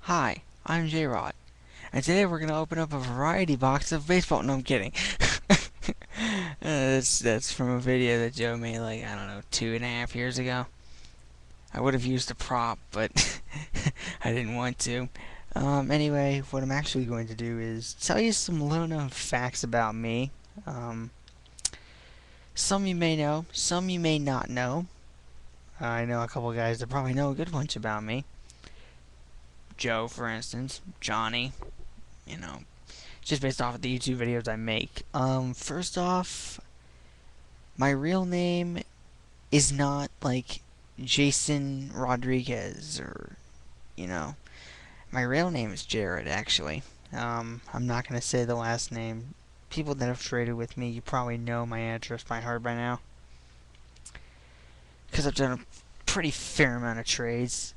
Hi, I'm Jrod, and today we're gonna open up a variety box of baseball. No, I'm kidding. That's from a video that Joe made like I don't know 2.5 years ago. I would have used a prop, but I didn't want to. Anyway, what I'm actually going to do is tell you some little known facts about me. Um, some you may know, some you may not know. I know a couple guys that probably know a good bunch about me. Joe, for instance, Johnny, you know, just based off of the YouTube videos I make. First off, my real name is not like Jason Rodriguez or, you know, my real name is Jared, actually. I'm not going to say the last name. People that have traded with me, you probably know my address by heart by now. Because I've done a pretty fair amount of trades.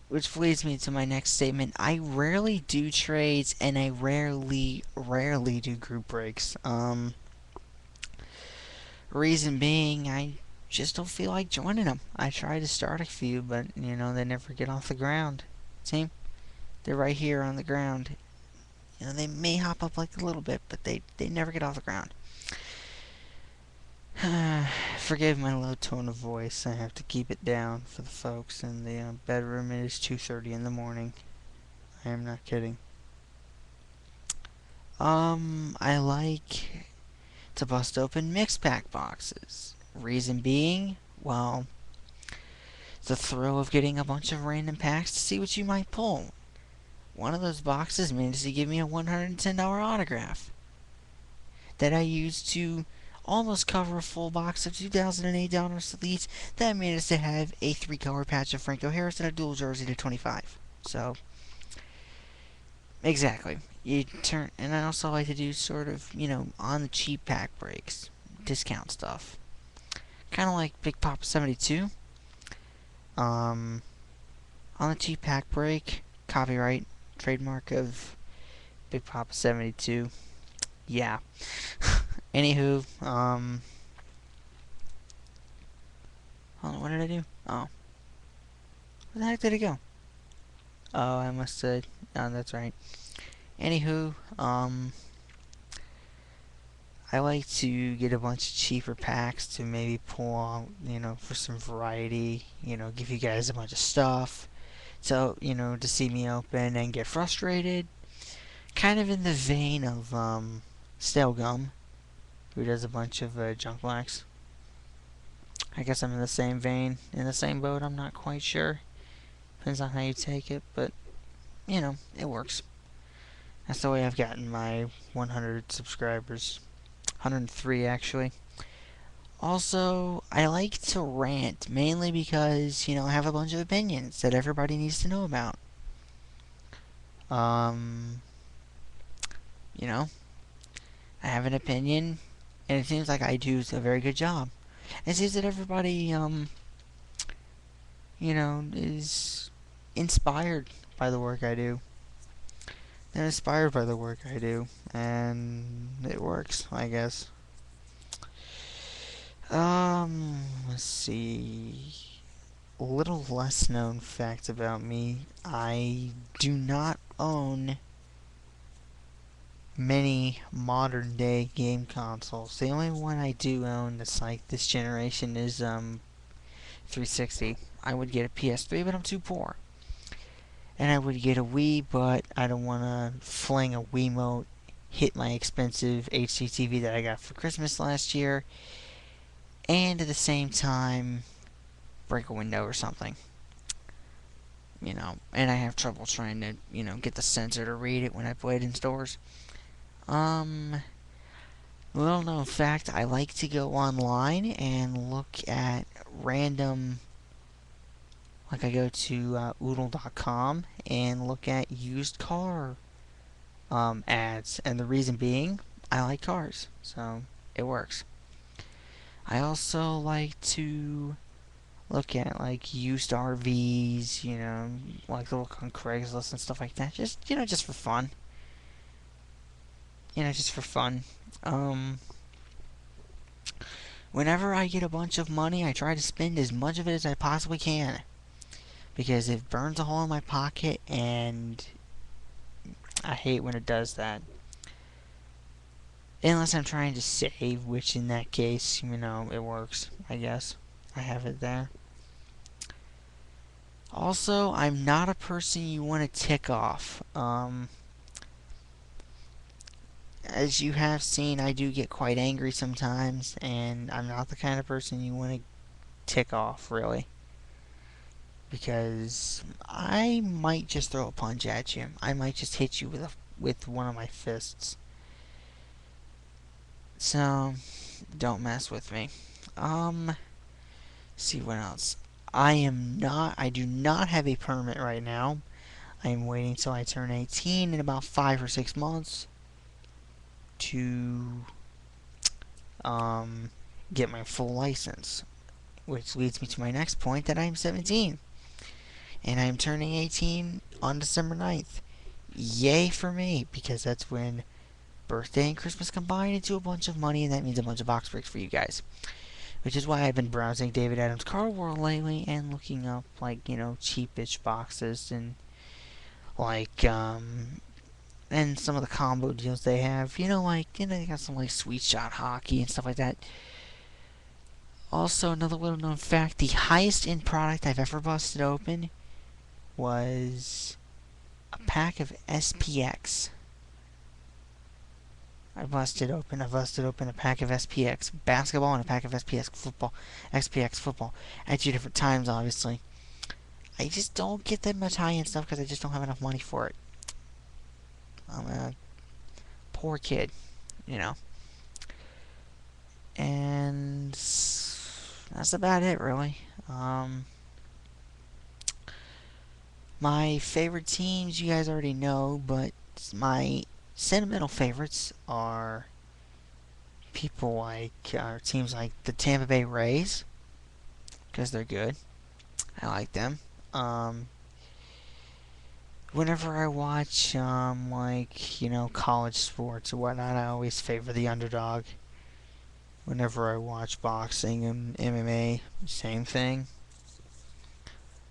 Which leads me to my next statement. I rarely do trades and I rarely do group breaks. Reason being, I just don't feel like joining them. I try to start a few, but, they never get off the ground. See? They're right here on the ground. They may hop up like a little bit, but they never get off the ground. Forgive my low tone of voice. I have to keep it down for the folks in the bedroom. It is 2:30 in the morning. I am not kidding. I like to bust open mix pack boxes. Reason being, well, the thrill of getting a bunch of random packs to see what you might pull. One of those boxes managed to give me a $110 autograph that I used to almost cover a full box of 2008 Donruss Elites that managed to have a 3-color patch of Franco Harris and a dual jersey to 25. So, exactly. And I also like to do sort of, on the cheap pack breaks, discount stuff. Kind of like Big Papa 72. On the cheap pack break, copyright, trademark of Big Papa 72. Yeah. Anywho, hold on, what did I do? Oh. Where the heck did it go? Oh, I must have, oh, that's right. Anywho, I like to get a bunch of cheaper packs to maybe pull on, for some variety, give you guys a bunch of stuff. So, to see me open and get frustrated. Kind of in the vein of, Stale Gum, who does a bunch of junk blacks. I guess I'm in the same vein, in the same boat, I'm not quite sure. Depends on how you take it, but, it works. That's the way I've gotten my 100 subscribers. 103, actually. Also, I like to rant, mainly because, I have a bunch of opinions that everybody needs to know about. I have an opinion, and it seems like I do a very good job. It seems that everybody, is inspired by the work I do. They're inspired by the work I do, and it works, I guess. Let's see. A little less known fact about me. I do not own many modern day game consoles. The only one I do own that's like this generation is 360. I would get a PS3, but I'm too poor. And I would get a Wii, but I don't want to fling a Wiimote, hit my expensive HD TV that I got for Christmas last year, and at the same time break a window or something. And I have trouble trying to, get the sensor to read it when I play it in stores. Little known fact, I like to go online and look at random, like I go to oodle.com and look at used car ads. And the reason being, I like cars, so it works. I also like to look at like used RVs, like to look on Craigslist and stuff like that. Just for fun. Just for fun. Whenever I get a bunch of money, I try to spend as much of it as I possibly can. because it burns a hole in my pocket, and I hate when it does that. Unless I'm trying to save, which in that case, it works, I guess. I have it there. Also, I'm not a person you want to tick off. As you have seen, I do get quite angry sometimes, and I'm not the kind of person you want to tick off, really. Because I might just throw a punch at you. I might just hit you with one of my fists. So, don't mess with me. See what else. I do not have a permit right now. I am waiting till I turn 18 in about 5 or 6 months to get my full license, which leads me to my next point that I'm 17 and I'm turning 18 on December 9th. Yay for me, because that's when birthday and Christmas combine into a bunch of money, and that means a bunch of box breaks for you guys. Which is why I've been browsing David Adams Car World lately and looking up, like, cheapish boxes and, like, and some of the combo deals they have. They got some, like, Sweet Shot Hockey and stuff like that. Also, another little known fact, the highest end product I've ever busted open was a pack of SPX. I busted open a pack of SPX basketball and a pack of SPX football at 2 different times, obviously. I just don't get that much high-end stuff because I just don't have enough money for it. I'm a poor kid, And that's about it, really. My favorite teams, you guys already know, but my sentimental favorites are teams like the Tampa Bay Rays, because they're good. I like them. Whenever I watch, college sports or whatnot, I always favor the underdog. Whenever I watch boxing and MMA, same thing.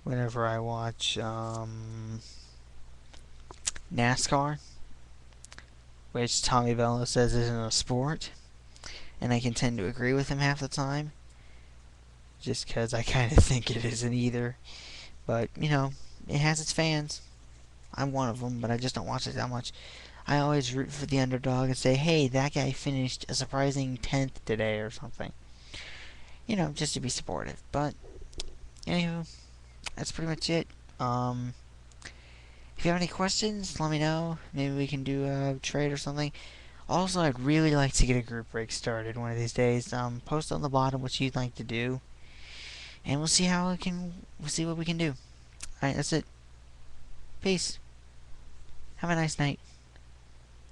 Whenever I watch, NASCAR, which Tommy Bello says isn't a sport, and I can tend to agree with him half the time, just because I kind of think it isn't either. But, it has its fans. I'm one of them, but I just don't watch it that much. I always root for the underdog and say, hey, that guy finished a surprising 10th today or something. Just to be supportive. But, anywho, that's pretty much it. If you have any questions, let me know. Maybe we can do a trade or something. Also, I'd really like to get a group break started one of these days. Post on the bottom what you'd like to do, and we'll see what we can do. Alright, that's it. Peace. Have a nice night.